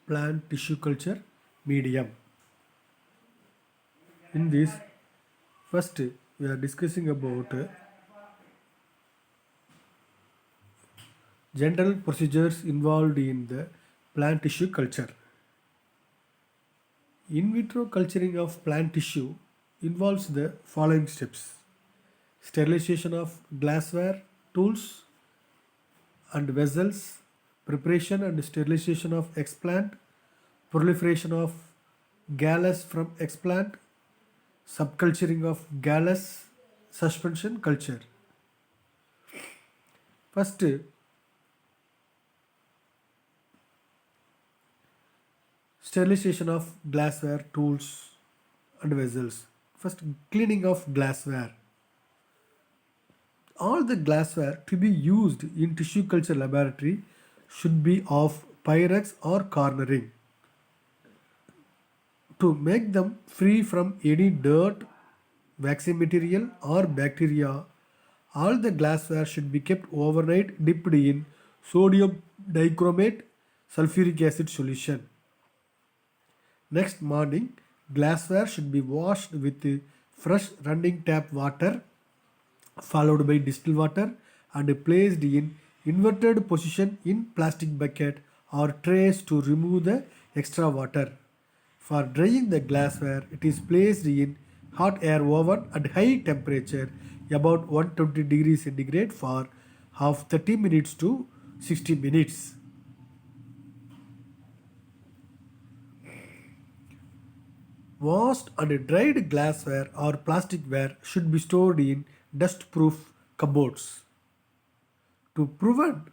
plant tissue culture medium. In this, first we are discussing about general procedures involved in the plant tissue culture. In vitro culturing of plant tissue involves the following steps: sterilization of glassware, tools and vessels, preparation and sterilization of explant, proliferation of gallus from explant, subculturing of gallus, suspension culture. First, sterilization of glassware, tools and vessels. First, cleaning of glassware. All the glassware to be used in tissue culture laboratory should be of Pyrex or cornering. To make them free from any dirt, waxy material or bacteria, all the glassware should be kept overnight dipped in sodium dichromate sulfuric acid solution. Next morning, glassware should be washed with fresh running tap water followed by distilled water and placed in inverted position in plastic bucket or trays to remove the extra water. For drying the glassware, it is placed in hot air oven at high temperature about 120 degrees centigrade for half 30 minutes to 60 minutes. Washed and dried glassware or plasticware should be stored in dust-proof cupboards. To prevent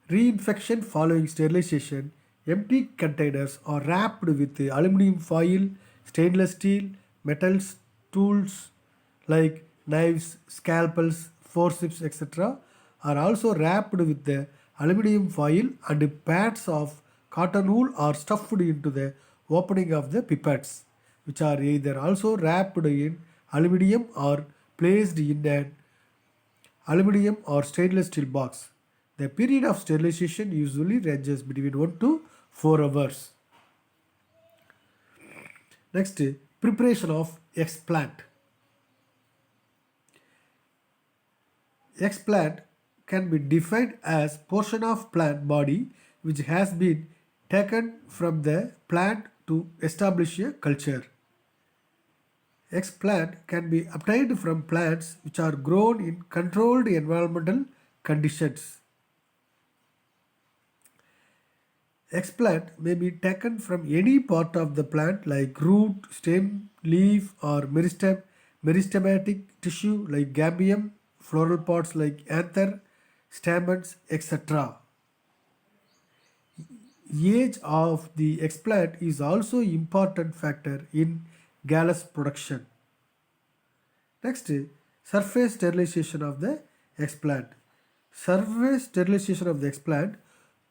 reinfection following sterilization, empty containers are wrapped with aluminum foil, stainless steel, metals, tools like knives, scalpels, forceps, etc. are also wrapped with the aluminum foil and pads of cotton wool are stuffed into the opening of the pipettes, which are either also wrapped in aluminum or placed in an aluminum or stainless steel box. The period of sterilization usually ranges between 1 to 4 hours. Next, preparation of explant. Explant can be defined as portion of plant body which has been taken from the plant to establish a culture. Explant can be obtained from plants which are grown in controlled environmental conditions. Explant may be taken from any part of the plant like root, stem, leaf or meristematic tissue like gambium, floral parts like anther, stamens, etc. Age of the explant is also important factor in gallus production. Next, surface sterilization of the explant. Surface sterilization of the explant: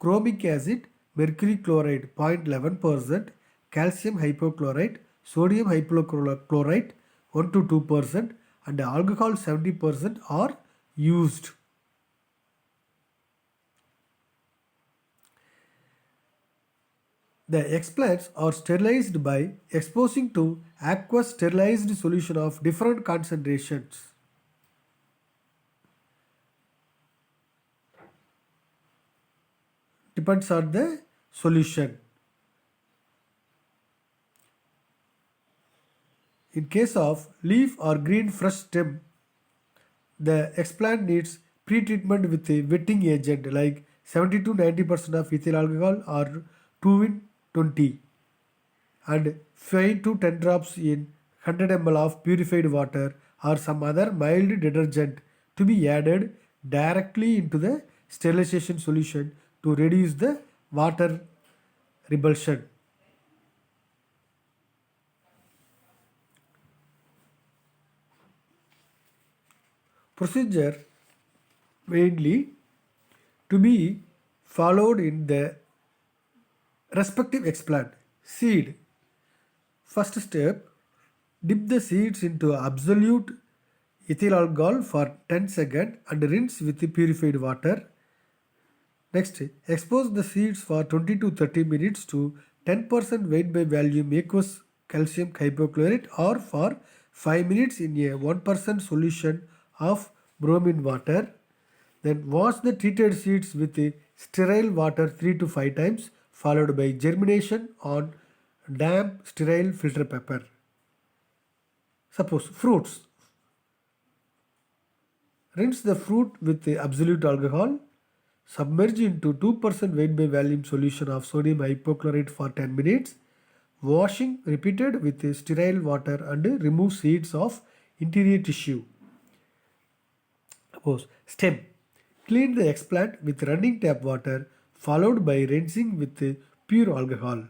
chromic acid, mercury chloride 0.11%, calcium hypochlorite, sodium hypochlorite 1 to 2%, and alcohol 70% are used. The explants are sterilized by exposing to aqueous sterilized solution of different concentrations. Depends on the solution. In case of leaf or green fresh stem, the explant needs pre-treatment with a wetting agent like 70 to 90% of ethyl alcohol or 2 in 20 and 5 to 10 drops in 100 ml of purified water or some other mild detergent to be added directly into the sterilization solution to reduce the water repulsion. Procedure mainly to be followed in the respective explant. Seed. First step, dip the seeds into absolute ethyl alcohol for 10 seconds and rinse with purified water. Next, expose the seeds for 20 to 30 minutes to 10% weight by volume aqueous calcium hypochlorite or for 5 minutes in a 1% solution of bromine water. Then wash the treated seeds with sterile water 3 to 5 times, followed by germination on damp sterile filter paper. Suppose fruits. Rinse the fruit with absolute alcohol. Submerge into 2% weight by volume solution of sodium hypochlorite for 10 minutes. Washing repeated with sterile water and remove seeds of interior tissue. Suppose stem. Clean the explant with running tap water followed by rinsing with pure alcohol.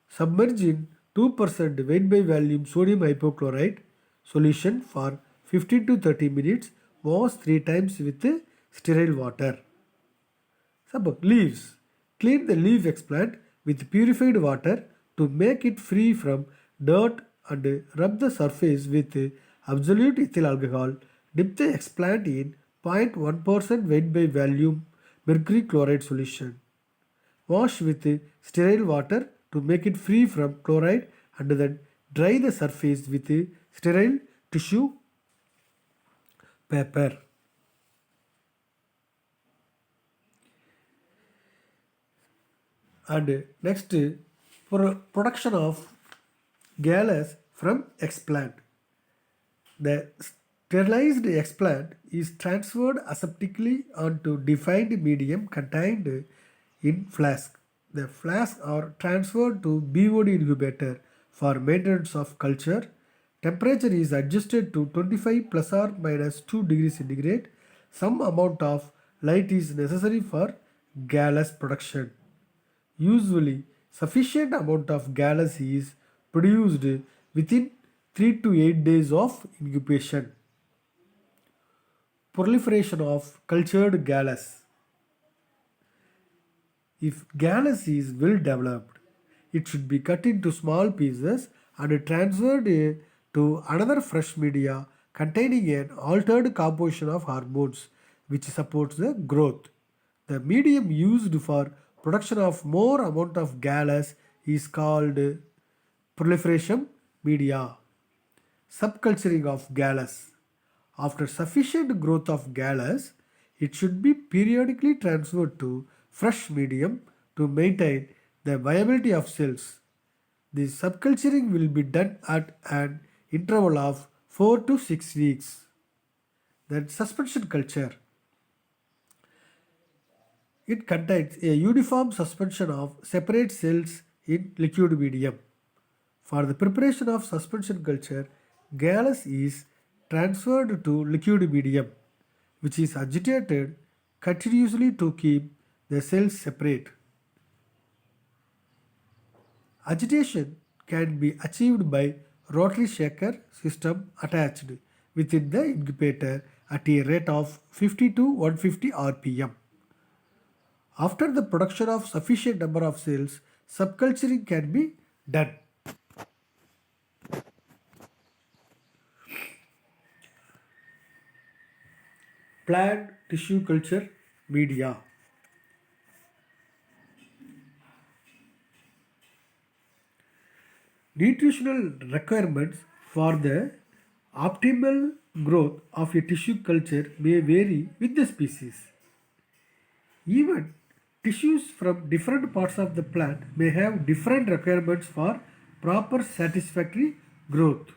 Submerge in 2% weight by volume sodium hypochlorite solution for 15 to 30 minutes. Wash 3 times with sterile water. Suppose leaves. Clean the leaf explant with purified water to make it free from dirt and rub the surface with absolute ethyl alcohol. Dip the explant in 0.1% weight by volume mercury chloride solution. Wash with sterile water to make it free from chloride and then dry the surface with sterile tissue paper. And next, production of gallus from explant. The sterilized explant is transferred aseptically onto defined medium contained in flask. The flasks are transferred to BOD incubator for maintenance of culture. Temperature is adjusted to 25 plus or minus 2 degrees centigrade. Some amount of light is necessary for gallus production. Usually, sufficient amount of gallus is produced within 3 to 8 days of incubation. Proliferation of cultured gallus. If gallus is well developed, it should be cut into small pieces and transferred to another fresh media containing an altered composition of hormones which supports the growth. The medium used for production of more amount of gallus is called proliferation media. Subculturing of gallus. After sufficient growth of gallus, it should be periodically transferred to fresh medium to maintain the viability of cells. The subculturing will be done at an interval of 4 to 6 weeks. Then suspension culture. It contains a uniform suspension of separate cells in liquid medium. For the preparation of suspension culture, gallus is transferred to liquid medium, which is agitated continuously to keep the cells separate. Agitation can be achieved by rotary shaker system attached within the incubator at a rate of 50 to 150 rpm. After the production of sufficient number of cells, subculturing can be done. Plant tissue culture media. Nutritional requirements for the optimal growth of a tissue culture may vary with the species. Even tissues from different parts of the plant may have different requirements for proper satisfactory growth.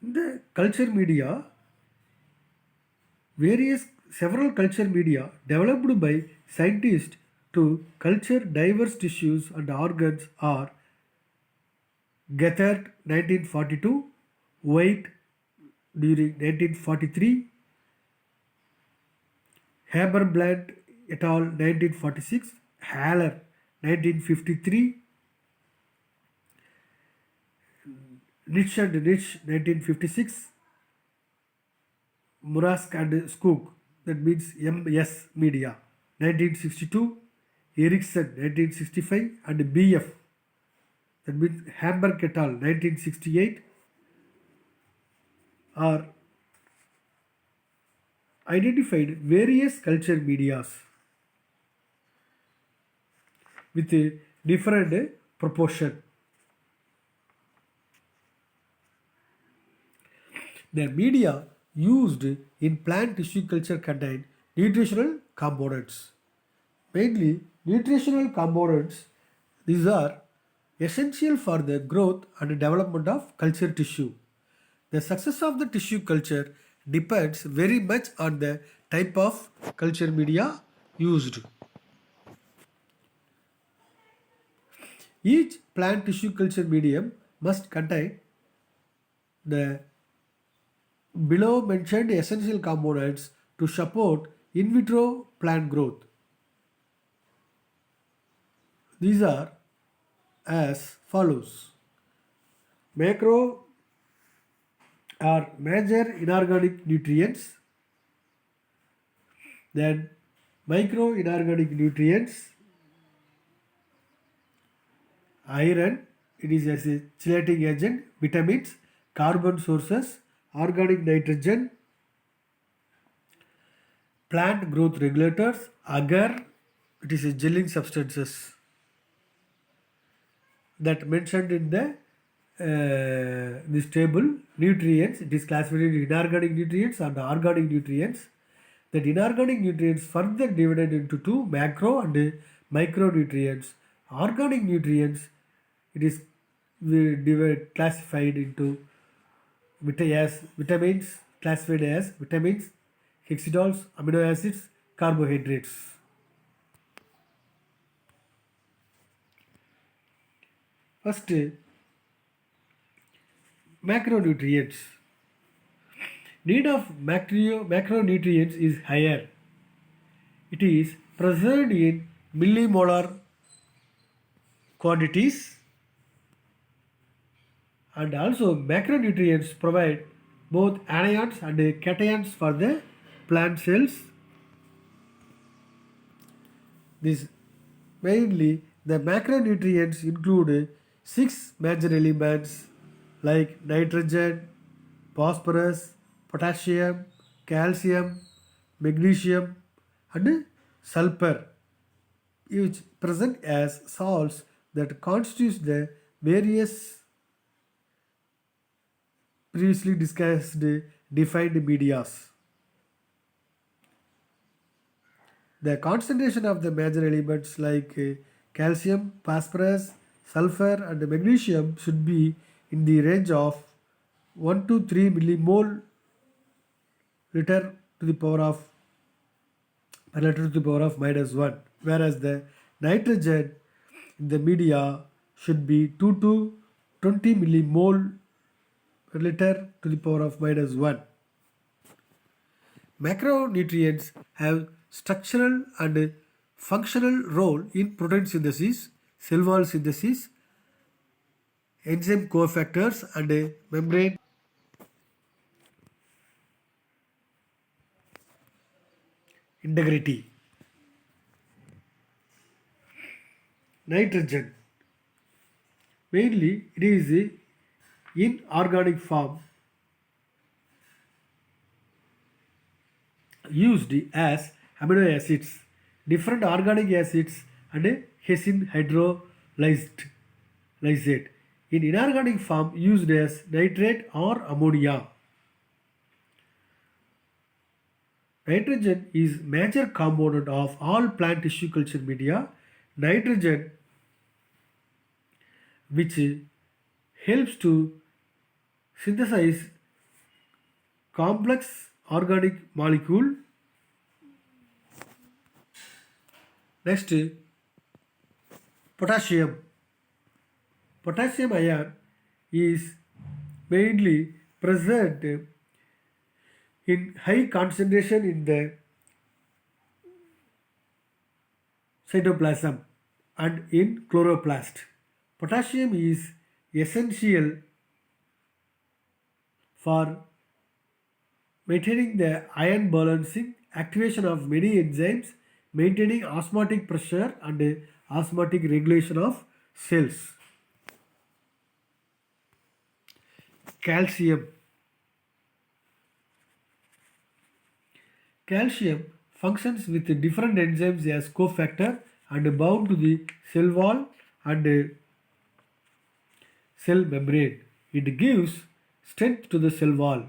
In the culture media, several culture media developed by scientists to culture diverse tissues and organs are Gethert 1942, White during 1943, Haberblatt et al. 1946, Haller 1953, Nitsch and Nitsch 1956, Murask and Skoog, that means MS Media 1962, Ericsson 1965 and BF, that means Hamburg et al. 1968, or identified various culture medias with a different proportion. The media used in plant tissue culture contain nutritional components. Mainly, nutritional components, these are essential for the growth and development of culture tissue. The success of the tissue culture depends very much on the type of culture media used. Each plant tissue culture medium must contain the below mentioned essential components to support in vitro plant growth. These are as follows: macro are major inorganic nutrients, then micro inorganic nutrients, iron, it is as a chelating agent, vitamins, carbon sources, organic nitrogen, plant growth regulators, agar, it is a gelling substances that mentioned in the this table. Nutrients, it is classified into inorganic nutrients and organic nutrients. That inorganic nutrients further divided into two, macro and micronutrients. Organic nutrients, it is classified into vitamins, classified as vitamins, hexadols, amino acids, carbohydrates. First, macronutrients. Need of macronutrients is higher. It is present in millimolar quantities, and also macronutrients provide both anions and cations for the plant cells. This mainly the macronutrients include six major elements like nitrogen, phosphorus, potassium, calcium, magnesium, and sulfur, which present as salts that constitutes the various previously discussed defined medias. The concentration of the major elements like calcium, phosphorus, sulfur, and magnesium should be in the range of 1 to 3 millimole liter to the power of per liter to the power of minus 1, whereas the nitrogen in the media should be 2 to 20 millimole per liter to the power of minus 1. Macronutrients have structural and functional role in protein synthesis, cell wall synthesis, enzyme cofactors, and membrane integrity. Nitrogen, mainly it is in organic form used as amino acids, different organic acids, and hexene hydrolysate. In inorganic form used as nitrate or ammonia. Nitrogen is major component of all plant tissue culture media. Nitrogen, which helps to synthesize complex organic molecule. Next, potassium. Potassium ion is mainly present in high concentration in the cytoplasm and in chloroplast. Potassium is essential for maintaining the ion balancing, activation of many enzymes, maintaining osmotic pressure and osmotic regulation of cells. Calcium. Calcium functions with different enzymes as cofactor and bound to the cell wall and cell membrane. It gives strength to the cell wall.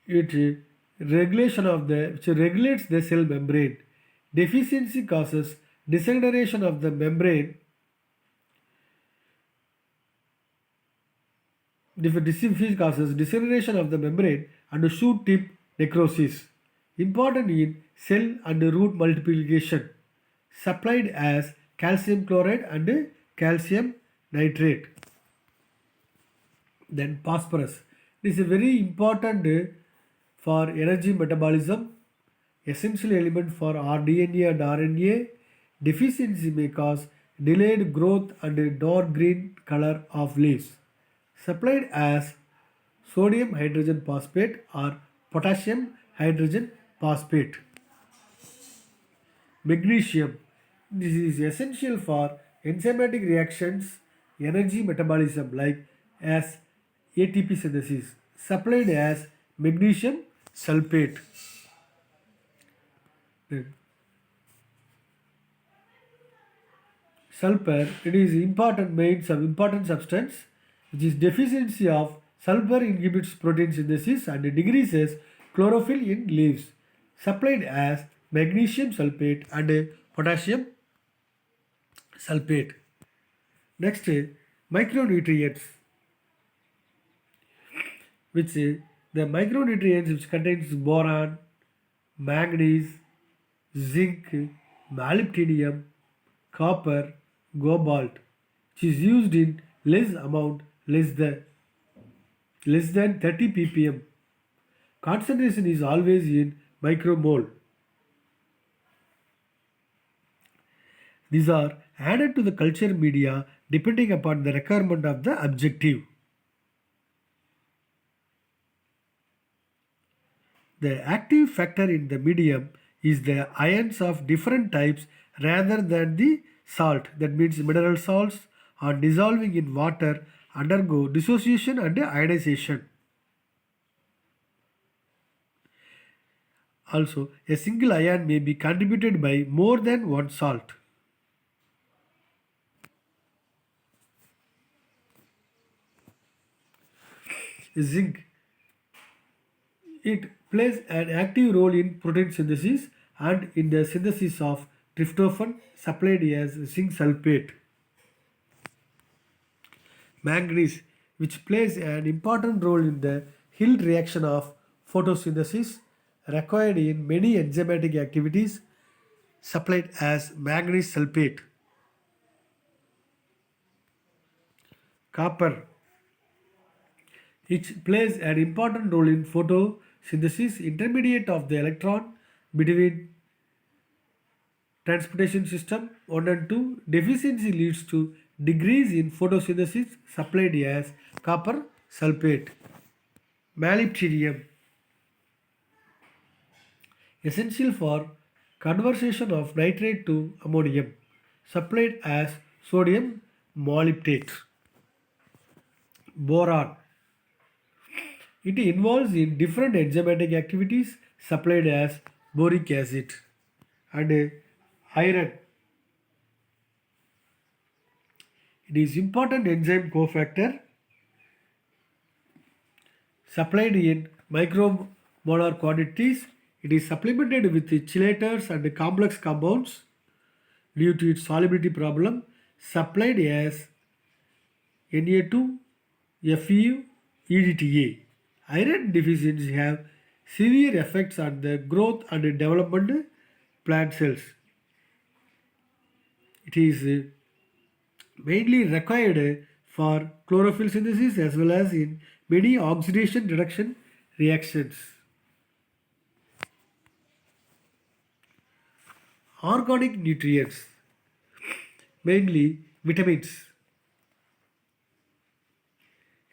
Which regulates the cell membrane. Deficiency causes disintegration of the membrane. Deficiency causes disintegration of the membrane and shoot tip necrosis. Important in cell and root multiplication. Supplied as calcium chloride and calcium nitrate. Then phosphorus. This is very important for energy metabolism, essential element for our DNA and RNA. Deficiency may cause delayed growth and dark green color of leaves. Supplied as sodium hydrogen phosphate or potassium hydrogen phosphate. Magnesium. This is essential for enzymatic reactions, energy metabolism like as ATP synthesis. Supplied as magnesium sulfate. Then sulfur, it is important substance which is deficiency of sulfur inhibits protein synthesis and decreases chlorophyll in leaves. Supplied as magnesium sulfate and potassium sulfate. Next, micronutrients, which the micronutrients which contains boron, manganese, zinc, molybdenum, copper, cobalt, which is used in less than 30 ppm. Concentration is always in micromole. These are added to the culture media depending upon the requirement of the objective. The active factor in the medium is the ions of different types rather than the salt. That means mineral salts are dissolving in water undergo dissociation and ionization. Also, a single ion may be contributed by more than one salt. Zinc, it plays an active role in protein synthesis and in the synthesis of tryptophan, supplied as zinc sulfate. Manganese, which plays an important role in the Hill reaction of photosynthesis required in many enzymatic activities, supplied as manganese sulfate. Copper, which plays an important role in photosynthesis, intermediate of the electron between transportation system 1 and 2. Deficiency leads to decrease in photosynthesis, supplied as copper sulfate. Molybdenum, essential for conversion of nitrate to ammonium, supplied as sodium molybdate. Boron, it involves in different enzymatic activities, supplied as boric acid. And iron, it is important enzyme cofactor, supplied in micromolar quantities. It is supplemented with chelators and complex compounds due to its solubility problem, supplied as Na2, Fe, EDTA. Iron deficiency have severe effects on the growth and development plant cells. It is mainly required for chlorophyll synthesis as well as in many oxidation reduction reactions. Organic nutrients, mainly vitamins.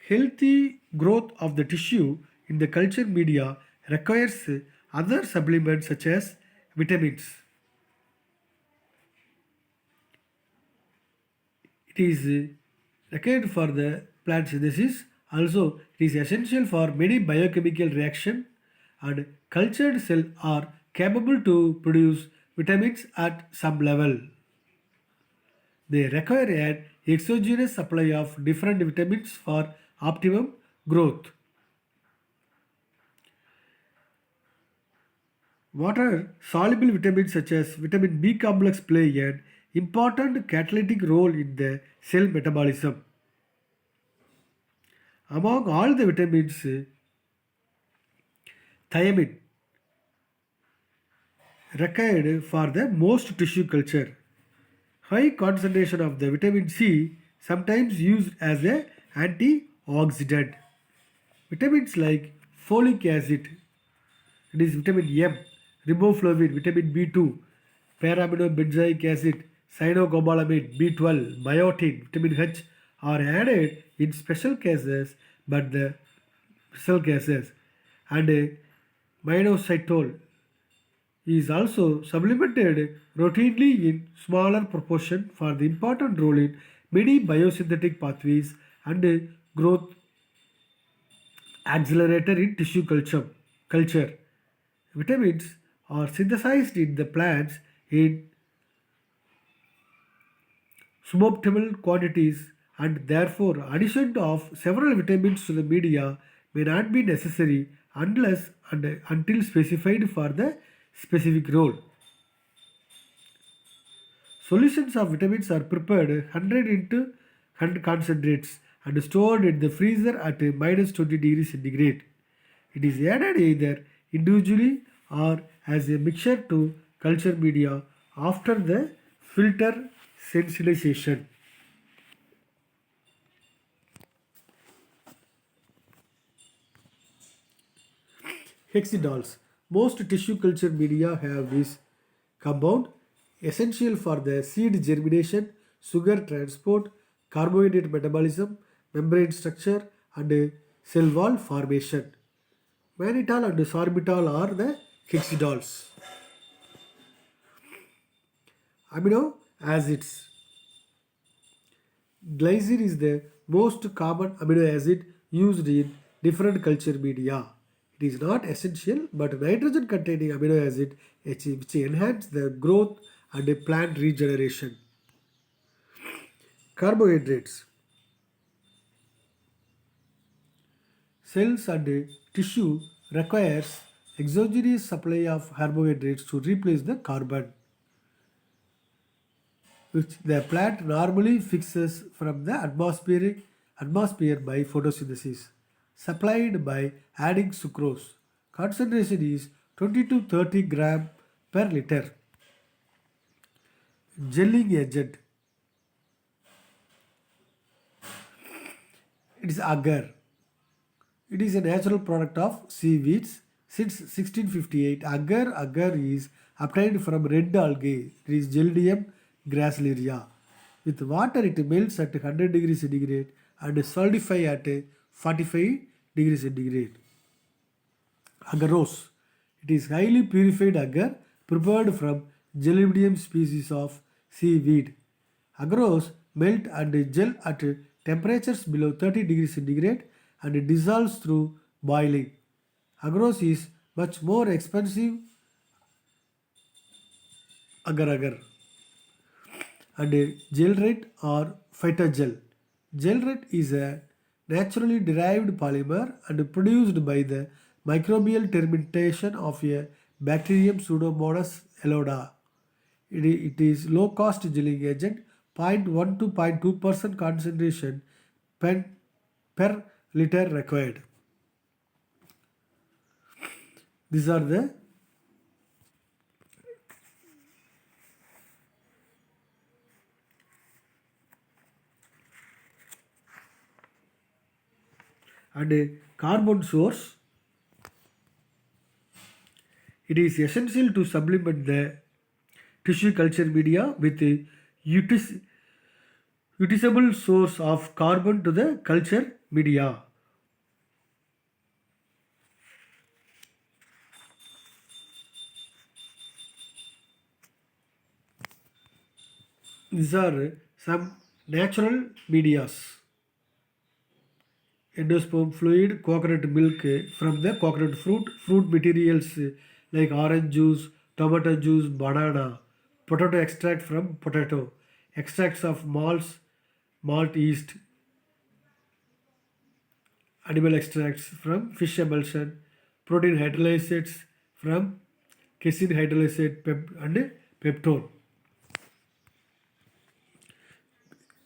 Healthy growth of the tissue in the culture media requires other supplements such as vitamins. It is required for the plant synthesis. Also, it is essential for many biochemical reaction and cultured cells are capable to produce vitamins at some level. They require an exogenous supply of different vitamins for optimum growth. Water soluble vitamins such as vitamin B complex play an important catalytic role in the cell metabolism. Among all the vitamins, thiamine required for the most tissue culture. High concentration of the vitamin C sometimes used as a antioxidant. Vitamins like folic acid, it is vitamin M, riboflavin, vitamin B2, para-aminobenzoic acid, cyanocobalamin, B12, biotin, vitamin H are added in special cases, but the special cases and minocytol is also supplemented routinely in smaller proportion for the important role in many biosynthetic pathways and growth accelerator in tissue culture. Vitamins are synthesized in the plants in suboptimal quantities and therefore addition of several vitamins to the media may not be necessary unless and until specified for the specific role. Solutions of vitamins are prepared 100 into 100 concentrates and stored in the freezer at minus 20 degrees centigrade. It is added either individually or as a mixture to culture media after the filter sensitization. Hexidals. Most tissue culture media have this compound essential for the seed germination, sugar transport, carbohydrate metabolism, membrane structure, and cell wall formation. Mannitol and sorbitol are the hexidals. Amino acids. Glycine is the most common amino acid used in different culture media. It is not essential, but nitrogen containing amino acid which enhance the growth and plant regeneration. Carbohydrates. Cells and tissue requires exogenous supply of carbohydrates to replace the carbon which the plant normally fixes from the atmosphere by photosynthesis, supplied by adding sucrose. Concentration is 20 to 30 gram per liter. Gelling agent. It is agar. It is a natural product of seaweeds. Since 1658, agar is obtained from red algae. It is Gelidium gracilaria. With water, it melts at 100 degrees centigrade and solidify at 45 degrees centigrade. Agarose. It is highly purified agar prepared from Gelidium species of seaweed. Agarose melt and gel at temperatures below 30 degrees centigrade and dissolves through boiling. Agarose is much more expensive agar and gelrate or phytogel. Gelrate is a naturally derived polymer and produced by the microbial fermentation of a bacterium Pseudomonas elloda. It is low cost gelling agent, 0.1 to 0.2% concentration per liter required. These are the and a carbon source. It is essential to supplement the tissue culture media with a usable source of carbon to the culture media. These are some natural medias. endosperm fluid, coconut milk from the coconut fruit, fruit materials like orange juice, tomato juice, banana, potato extract from potato, extracts of malts, malt yeast, animal extracts from fish emulsion, protein hydrolysates from casein hydrolysate and peptone.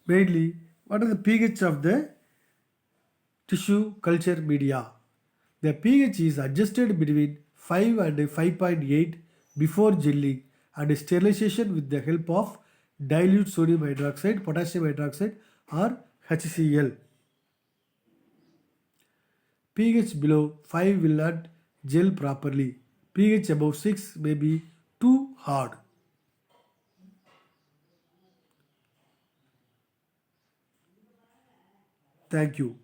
Mainly, what are the pH of the tissue culture media? The pH is adjusted between 5 and 5.8 before gelling and sterilization with the help of dilute sodium hydroxide, potassium hydroxide or HCl. pH below 5 will not gel properly. pH above 6 may be too hard. Thank you.